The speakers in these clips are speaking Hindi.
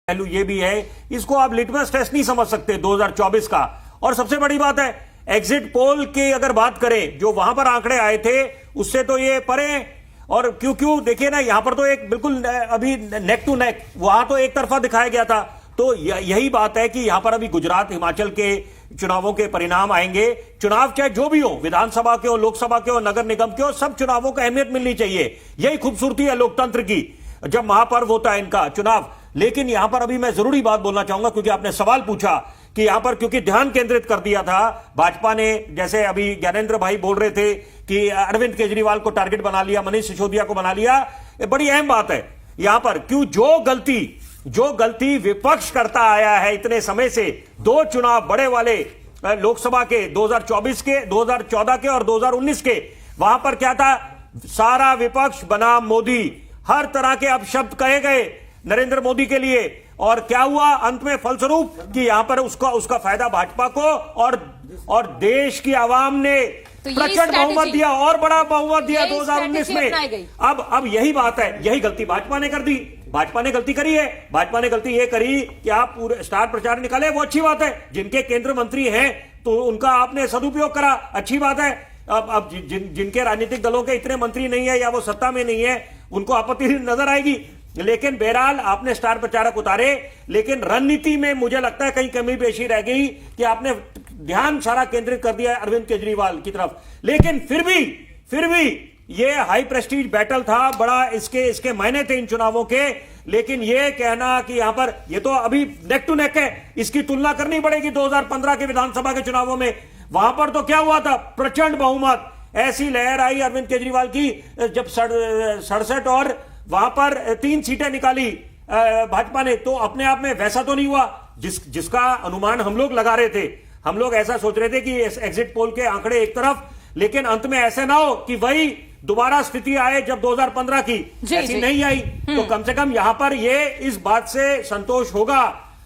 पहलू ये भी है, इसको आप लिटमस टेस्ट नहीं समझ सकते 2024 का। और सबसे बड़ी बात है, एग्जिट पोल की अगर बात करें, जो वहां पर आंकड़े आए थे उससे तो ये परे। और क्यों देखिए ना, यहां पर तो एक बिल्कुल अभी नेक टू नेक, वहां तो एक तरफा दिखाया गया था। तो यही बात है कि यहां पर अभी गुजरात हिमाचल के चुनावों के परिणाम आएंगे। चुनाव चाहे जो भी हो, विधानसभा के हो, लोकसभा के हो, नगर निगम के हो, सब चुनावों को अहमियत मिलनी चाहिए। यही खूबसूरती है लोकतंत्र की, जब महापर्व होता है इनका चुनाव। लेकिन यहां पर अभी मैं जरूरी बात बोलना चाहूंगा, क्योंकि आपने सवाल पूछा कि यहां पर क्योंकि ध्यान केंद्रित कर दिया था भाजपा ने, जैसे अभी ज्ञानेंद्र भाई बोल रहे थे कि अरविंद केजरीवाल को टारगेट बना लिया, मनीष सिसोदिया को बना लिया। ये बड़ी अहम बात है यहां पर। क्यों जो गलती विपक्ष करता आया है इतने समय से, दो चुनाव बड़े वाले लोकसभा के 2024 के, 2014 के और 2019 के, वहां पर क्या था, सारा विपक्ष बनाम मोदी, हर तरह के अपशब्द कहे गए नरेंद्र मोदी के लिए। और क्या हुआ अंत में, फलस्वरूप कि यहां पर उसका फायदा भाजपा को और देश की आवाम ने प्रचंड बहुमत दिया, और बड़ा बहुमत दिया 2019 में। अब यही बात है, यही गलती भाजपा ने कर दी। भाजपा ने गलती करी है। भाजपा ने गलती ये करी कि आप पूरे स्टार प्रचार निकाले, वो अच्छी बात है। जिनके केंद्र मंत्री हैं तो उनका आपने सदुपयोग करा, अच्छी बात है। अब जिनके राजनीतिक दलों के इतने मंत्री नहीं है या वो सत्ता में नहीं है, उनको आपत्ति नजर आएगी। लेकिन बहरहाल आपने स्टार प्रचारक उतारे, लेकिन रणनीति में मुझे लगता है कहीं कमी पेशी रह गई कि आपने ध्यान सारा केंद्रित कर दिया अरविंद केजरीवाल की तरफ। लेकिन फिर भी ये हाई प्रेस्टीज बैटल था, बड़ा इसके मायने थे इन चुनावों के। लेकिन ये कहना कि यहां पर ये तो अभी नेक टू नेक है, इसकी तुलना करनी पड़ेगी 2015 के विधानसभा के चुनावों में। वहां पर तो क्या हुआ था, प्रचंड बहुमत, ऐसी लहर आई अरविंद केजरीवाल की, जब 67 और वहां पर 3 सीटें निकाली भाजपा ने। तो अपने आप में वैसा तो नहीं हुआ जिसका अनुमान हम लोग लगा रहे थे। हम लोग ऐसा सोच रहे थे कि एग्जिट पोल के आंकड़े एक तरफ, लेकिन अंत में ऐसे ना हो कि वही दोबारा स्थिति आए जब 2015 की, ऐसी नहीं आई। तो कम से कम यहां पर ये इस बात से संतोष होगा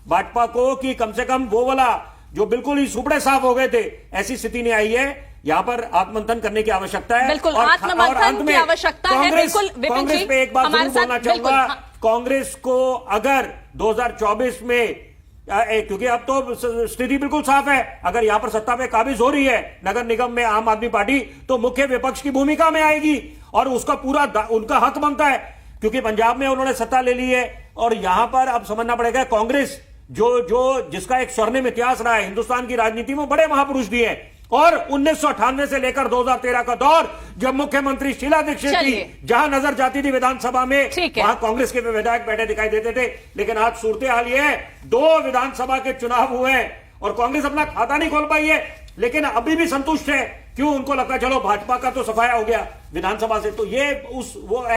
भाजपा को कि कम से कम वो वाला जो बिल्कुल ही सुपड़े साफ हो गए थे, ऐसी स्थिति नहीं आई है। यहां पर आत्ममंथन करने की आवश्यकता है। बिल्कुल आत्ममंथन की आवश्यकता है। बिल्कुल कांग्रेस पे एक बात जरूर बोलना चाहूंगा, कांग्रेस को अगर 2024 में, क्योंकि अब तो स्थिति बिल्कुल साफ है, अगर यहां पर सत्ता पे काबिज हो रही है नगर निगम में आम आदमी पार्टी, तो मुख्य विपक्ष की भूमिका में आएगी और उसका पूरा उनका हक बनता है, क्योंकि पंजाब में उन्होंने सत्ता ले ली है। और यहां पर अब समझना पड़ेगा, कांग्रेस जिसका एक स्वर्णिम इतिहास रहा है हिंदुस्तान की राजनीति में, बड़े महापुरुष भी हैं। और 1998 से लेकर 2013 का दौर, जब मुख्यमंत्री शीला दीक्षित थी, जहां नजर जाती थी विधानसभा में, वहां कांग्रेस के विधायक बैठे दिखाई देते थे। लेकिन आज सूरत हाल ये है, 2 विधानसभा के चुनाव हुए और कांग्रेस अपना खाता नहीं खोल पाई है। लेकिन अभी भी संतुष्ट है, क्यों, उनको लगता है चलो भाजपा का तो सफाया हो गया विधानसभा से। तो ये वो